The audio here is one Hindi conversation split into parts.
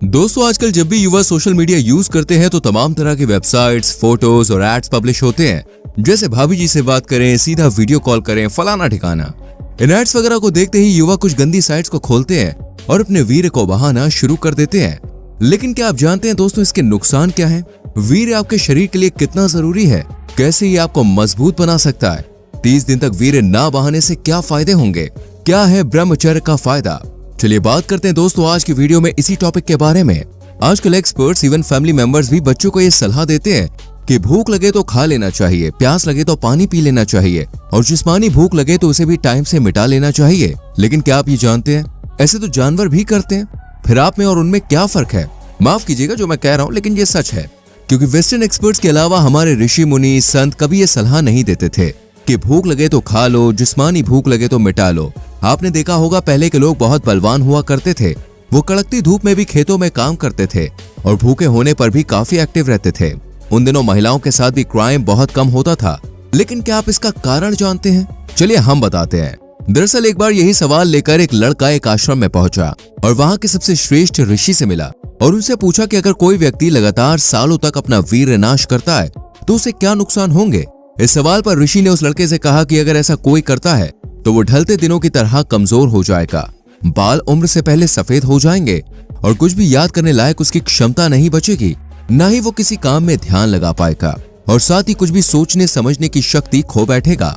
दोस्तों आजकल जब भी युवा सोशल मीडिया यूज करते हैं तो तमाम तरह के वेबसाइट्स, फोटोज और एड्स पब्लिश होते हैं। जैसे भाभी जी से बात करें, सीधा वीडियो कॉल करें, फलाना ठिकाना। इन एड्स वगैरह को देखते ही युवा कुछ गंदी साइट्स को खोलते हैं और अपने वीर को बहाना शुरू कर देते हैं। लेकिन क्या आप जानते हैं दोस्तों इसके नुकसान क्या है? वीर आपके शरीर के लिए कितना जरूरी है? कैसे ये आपको मजबूत बना सकता है? 30 दिन तक वीर ना बहाने से क्या फायदे होंगे? क्या है ब्रह्मचर्य का फायदा? चलिए बात करते हैं दोस्तों आज की वीडियो में इसी टॉपिक के बारे में। आजकल एक्सपर्ट्स, इवन फैमिली मेंबर्स भी बच्चों को ये सलाह देते हैं कि भूख लगे तो खा लेना चाहिए, प्यास लगे तो पानी पी लेना चाहिए और जिस्मानी भूख लगे तो उसे भी टाइम से मिटा लेना चाहिए। लेकिन क्या आप ये जानते हैं ऐसे तो जानवर भी करते हैं? फिर आप में और उनमें क्या फर्क है? माफ कीजिएगा जो मैं कह रहा हूँ, लेकिन ये सच है। क्योंकि वेस्टर्न एक्सपर्ट्स के अलावा हमारे ऋषि मुनि संत कभी ये सलाह नहीं देते थे कि भूख लगे तो खा लो, जिस्मानी भूख लगे तो मिटा लो। आपने देखा होगा पहले के लोग बहुत बलवान हुआ करते थे। वो कड़कती धूप में भी खेतों में काम करते थे और भूखे होने पर भी काफी एक्टिव रहते थे। उन दिनों महिलाओं के साथ भी क्राइम बहुत कम होता था। लेकिन क्या आप इसका कारण जानते हैं? चलिए हम बताते हैं। दरअसल एक बार यही सवाल लेकर एक लड़का एक आश्रम में पहुंचा और वहां के सबसे श्रेष्ठ ऋषि से मिला और उनसे पूछा कि अगर कोई व्यक्ति लगातार सालों तक अपना वीर नाश करता है तो उसे क्या नुकसान होंगे। इस सवाल पर ऋषि ने उस लड़के से कहा कि अगर ऐसा कोई करता है तो वो ढलते दिनों की तरह कमजोर हो जाएगा, बाल उम्र से पहले सफेद हो जाएंगे और कुछ भी याद करने लायक उसकी क्षमता नहीं बचेगी, न ही वो किसी काम में ध्यान लगा पाएगा और साथ ही कुछ भी सोचने समझने की शक्ति खो बैठेगा।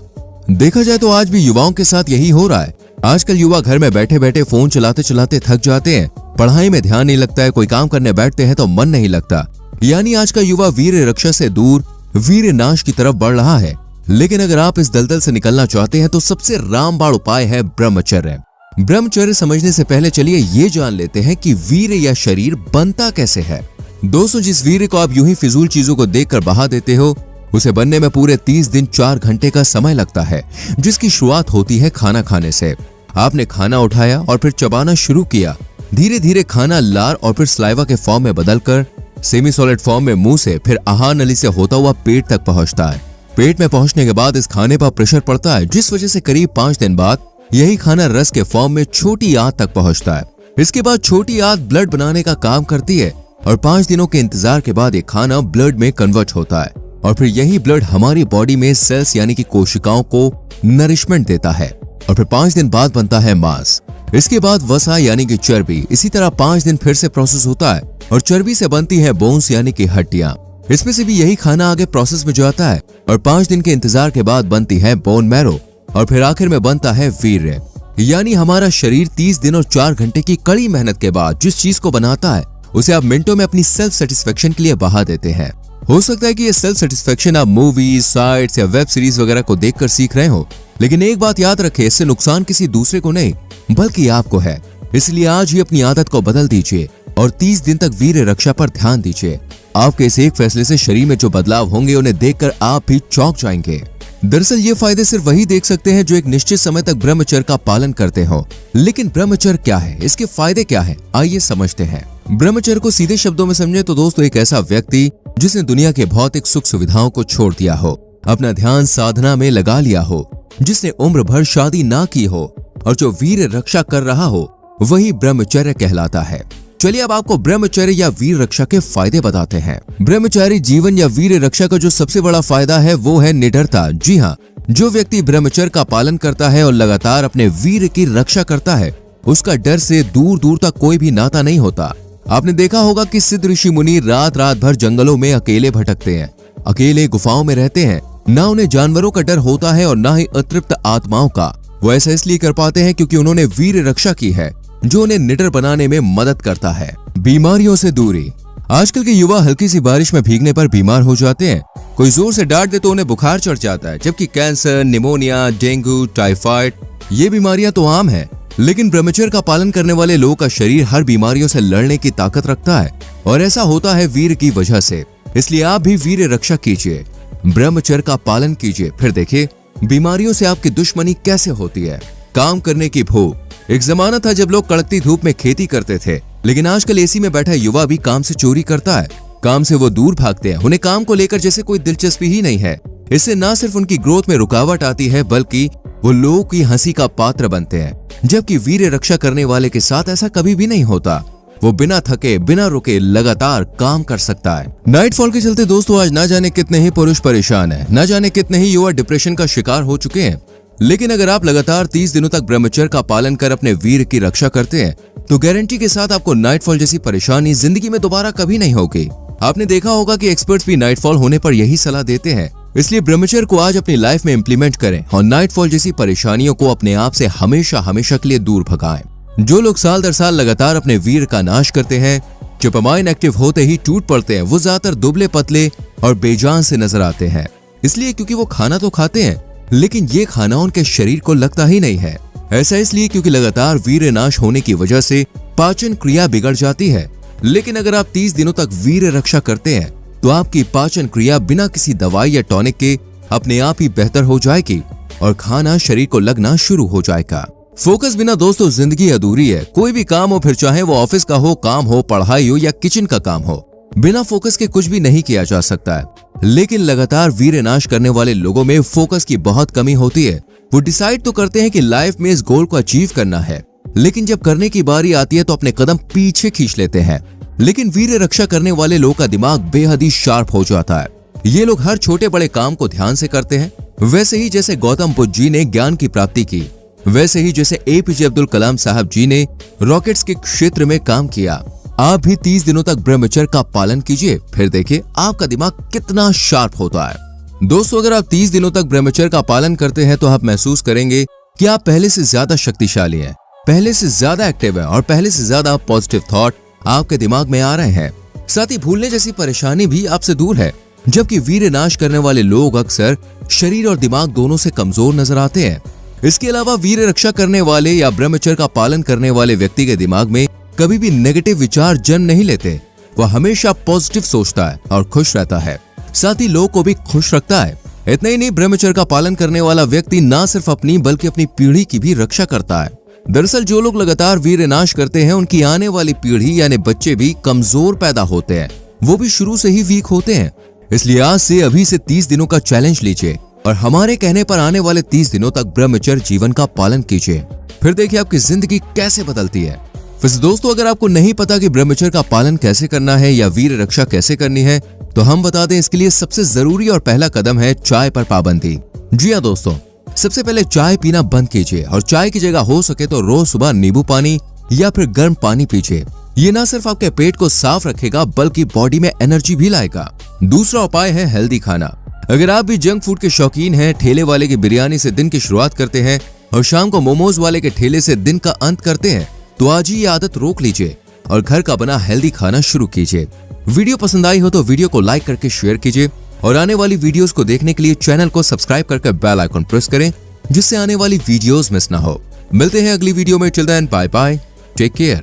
देखा जाए तो आज भी युवाओं के साथ यही हो रहा है। आजकल युवा घर में बैठे बैठे फोन चलाते चलाते थक जाते हैं, पढ़ाई में ध्यान नहीं लगता है, कोई काम करने बैठते हैं तो मन नहीं लगता। यानी आज का युवा वीर रक्षा से दूर वीर नाश की तरफ बढ़ रहा है। लेकिन अगर आप इस दलदल से निकलना चाहते हैं तो सबसे रामबाण उपाय है ब्रह्मचर्य। ब्रह्मचर्य समझने से पहले चलिए ये जान लेते हैं कि वीर या शरीर बनता कैसे है। दोस्तों जिस वीर को आप यूं ही फिजूल चीजों को देखकर बहा देते हो उसे बनने में पूरे 30 दिन 4 घंटे का समय लगता है, जिसकी शुरुआत होती है खाना खाने से। आपने खाना उठाया और फिर चबाना शुरू किया। धीरे धीरे खाना लार और फिर स्लाइवा के फॉर्म में बदलकर सेमी सॉलिड फॉर्म में मुंह से फिर आहार नली से होता हुआ पेट तक पहुंचता है। पेट में पहुंचने के बाद इस खाने पर प्रेशर पड़ता है, जिस वजह से करीब 5 दिन बाद यही खाना रस के फॉर्म में छोटी आंत तक पहुंचता है। इसके बाद छोटी आंत ब्लड बनाने का काम करती है और 5 दिनों के इंतजार के बाद ये खाना ब्लड में कन्वर्ट होता है और फिर यही ब्लड हमारी बॉडी में सेल्स यानी कि कोशिकाओं को नरिशमेंट देता है और फिर 5 दिन बाद बनता है मांस। इसके बाद वसा यानी कि चर्बी। इसी तरह 5 दिन फिर से प्रोसेस होता है और चर्बी से बनती है बोन्स यानी कि हड्डियां। इसमें से भी यही खाना आगे प्रोसेस में जाता है और 5 दिन के इंतजार के बाद बनती है बोन मैरो और फिर आखिर में बनता है वीर्य। यानी हमारा शरीर 30 दिन और 4 घंटे की कड़ी मेहनत के बाद जिस चीज को बनाता है उसे आप मिनटों में अपनी सेल्फ सेटिस्फेक्शन के लिए बहा देते हैं। हो सकता है कि ये सेल्फ सेटिस्फेक्शन आप मूवीज, साइट्स या वेब सीरीज वगैरह को देखकर सीख रहे हो, लेकिन एक बात याद रखें, इससे नुकसान किसी दूसरे को नहीं बल्कि आपको है। इसलिए आज ही अपनी आदत को बदल दीजिए और 30 दिन तक वीर रक्षा पर ध्यान दीजिए। आपके इस एक फैसले से शरीर में जो बदलाव होंगे उन्हें देखकर आप भी चौंक जाएंगे। दरअसल ये फायदे सिर्फ वही देख सकते हैं जो एक निश्चित समय तक ब्रह्मचर्य का पालन करते हो। लेकिन ब्रह्मचर्य क्या है, इसके फायदे क्या है, आइए समझते हैं। ब्रह्मचर्य को सीधे शब्दों में समझे तो दोस्तों एक ऐसा व्यक्ति जिसने दुनिया के भौतिक सुख सुविधाओं को छोड़ दिया हो, अपना ध्यान साधना में लगा लिया हो, जिसने उम्र भर शादी ना की हो और जो वीर रक्षा कर रहा हो, वही ब्रह्मचर्य कहलाता है। चलिए अब आपको ब्रह्मचर्य या वीर रक्षा के फायदे बताते हैं। ब्रह्मचारी जीवन या वीर रक्षा का जो सबसे बड़ा फायदा है वो है निडरता। जी हाँ, जो व्यक्ति ब्रह्मचर्य का पालन करता है और लगातार अपने वीर की रक्षा करता है उसका डर से दूर दूर तक कोई भी नाता नहीं होता। आपने देखा होगा कि सिद्ध ऋषि मुनि रात रात भर जंगलों में अकेले भटकते हैं, अकेले गुफाओं में रहते हैं। ना उन्हें जानवरों का डर होता है और ना ही अतृप्त आत्माओं का। वो ऐसा इसलिए कर पाते हैं क्योंकि उन्होंने वीर रक्षा की है जो उन्हें निडर बनाने में मदद करता है। बीमारियों से दूरी। आजकल के युवा हल्की सी बारिश में भीगने पर बीमार हो जाते हैं। कोई जोर से डांट दे तो उन्हें बुखार चढ़ जाता है, जबकि कैंसर, निमोनिया, डेंगू, टाइफाइड ये बीमारियां तो आम है। लेकिन ब्रह्मचर्य का पालन करने वाले लोगों का शरीर हर बीमारियों से लड़ने की ताकत रखता है और ऐसा होता है वीर की वजह से। इसलिए आप भी वीर रक्षा कीजिए, ब्रह्मचर्य का पालन कीजिए, फिर देखिए बीमारियों से आपकी दुश्मनी कैसे होती है। काम करने की भूख। एक जमाना था जब लोग कड़कती धूप में खेती करते थे, लेकिन आजकल एसी में बैठा युवा भी काम से चोरी करता है। काम से वो दूर भागते हैं, उन्हें काम को लेकर जैसे कोई दिलचस्पी ही नहीं है। इससे न सिर्फ उनकी ग्रोथ में रुकावट आती है बल्कि वो लोगों की हंसी का पात्र बनते हैं। जबकि वीर रक्षा करने वाले के साथ ऐसा कभी भी नहीं होता। वो बिना थके बिना रुके लगातार काम कर सकता है। नाइटफॉल के चलते दोस्तों आज ना जाने कितने ही पुरुष परेशान हैं, ना जाने कितने ही युवा डिप्रेशन का शिकार हो चुके हैं। लेकिन अगर आप लगातार 30 दिनों तक ब्रह्मचर्य का पालन कर अपने वीर की रक्षा करते हैं तो गारंटी के साथ आपको नाइटफॉल जैसी परेशानी जिंदगी में दोबारा कभी नहीं होगी। आपने देखा होगा कि एक्सपर्ट्स भी नाइटफॉल होने पर यही सलाह देते हैं। इसलिए ब्रह्मचर्य को आज अपनी लाइफ में इम्प्लीमेंट करें और नाइटफॉल जैसी परेशानियों को अपने आप से हमेशा हमेशा के लिए दूर भगाएं। जो लोग साल दर साल लगातार अपने वीर का नाश करते हैं, डोपामाइन एक्टिव होते ही टूट पड़ते हैं, वो ज्यादातर दुबले पतले और बेजान से नजर आते हैं। इसलिए क्योंकि वो खाना तो खाते हैं लेकिन ये खाना उनके शरीर को लगता ही नहीं है। ऐसा इसलिए क्योंकि लगातार वीर्य नाश होने की वजह से पाचन क्रिया बिगड़ जाती है। लेकिन अगर आप 30 दिनों तक वीर्य रक्षा करते हैं तो आपकी पाचन क्रिया बिना किसी दवाई या टॉनिक के अपने आप ही बेहतर हो जाएगी और खाना शरीर को लगना शुरू हो जाएगा। फोकस बिना दोस्तों जिंदगी अधूरी है। कोई भी काम हो, फिर चाहे वो ऑफिस का हो, काम हो, पढ़ाई हो या किचन का काम हो, बिना फोकस के कुछ भी नहीं किया जा सकता है। लेकिन लगातार वीर्य नाश करने वाले लोगों में फोकस की बहुत कमी होती है। वो डिसाइड तो करते हैं कि लाइफ में इस गोल को अचीव करना है, लेकिन जब करने की बारी आती है तो अपने कदम पीछे खींच लेते हैं। लेकिन वीर्य रक्षा करने वाले लोगों का दिमाग बेहद ही शार्प हो जाता है। ये लोग हर छोटे बड़े काम को ध्यान से करते हैं। वैसे ही जैसे गौतम बुद्ध जी ने ज्ञान की प्राप्ति की, वैसे ही जैसे एपीजे अब्दुल कलाम साहब जी ने रॉकेट्स के क्षेत्र में काम किया। आप भी 30 दिनों तक ब्रह्मचर्य का पालन कीजिए, फिर देखिए आपका दिमाग कितना शार्प होता है। दोस्तों अगर आप 30 दिनों तक ब्रह्मचर्य का पालन करते हैं तो आप महसूस करेंगे कि आप पहले से ज्यादा शक्तिशाली हैं, पहले से ज्यादा एक्टिव हैं और पहले से ज्यादा पॉजिटिव थॉट आपके दिमाग में आ रहे हैं। साथ ही भूलने जैसी परेशानी भी आपसे दूर है। जबकि वीर्य नाश करने वाले लोग अक्सर शरीर और दिमाग दोनों से कमजोर नजर आते हैं। इसके अलावा वीर्य रक्षा करने वाले या ब्रह्मचर्य का पालन करने वाले व्यक्ति के दिमाग में कभी भी नेगेटिव विचार जन्म नहीं लेते। वह हमेशा पॉजिटिव सोचता है और खुश रहता है, साथ ही लोगों को भी खुश रखता है। इतना ही नहीं, ब्रह्मचर्य का पालन करने वाला व्यक्ति न सिर्फ अपनी बल्कि अपनी पीढ़ी की भी रक्षा करता है। दरअसल जो लोग लगातार वीर्य नाश करते हैं उनकी आने वाली पीढ़ी यानी बच्चे भी कमजोर पैदा होते हैं, वो भी शुरू से ही वीक होते हैं। इसलिए आज से अभी से 30 दिनों का चैलेंज लीजिए और हमारे कहने पर आने वाले 30 दिनों तक ब्रह्मचर्य जीवन का पालन कीजिए, फिर देखिए आपकी जिंदगी कैसे बदलती है। वैसे दोस्तों अगर आपको नहीं पता कि ब्रह्मचर्य का पालन कैसे करना है या वीर्य रक्षा कैसे करनी है तो हम बता दें, इसके लिए सबसे जरूरी और पहला कदम है चाय पर पाबंदी। जी हाँ दोस्तों, सबसे पहले चाय पीना बंद कीजिए और चाय की जगह हो सके तो रोज सुबह नींबू पानी या फिर गर्म पानी पीजिए। ये ना सिर्फ आपके पेट को साफ रखेगा बल्कि बॉडी में एनर्जी भी लाएगा। दूसरा उपाय है हेल्दी खाना। अगर आप भी जंक फूड के शौकीन हैं, ठेले वाले की बिरयानी से दिन की शुरुआत करते हैं और शाम को मोमोज वाले के ठेले से दिन का अंत करते हैं तो आज ही ये आदत रोक लीजिए और घर का बना हेल्दी खाना शुरू कीजिए। वीडियो पसंद आई हो तो वीडियो को लाइक करके शेयर कीजिए और आने वाली वीडियोस को देखने के लिए चैनल को सब्सक्राइब करके बेल आइकन प्रेस करें जिससे आने वाली वीडियोस मिस ना हो। मिलते हैं अगली वीडियो में। Till then bye bye, take care.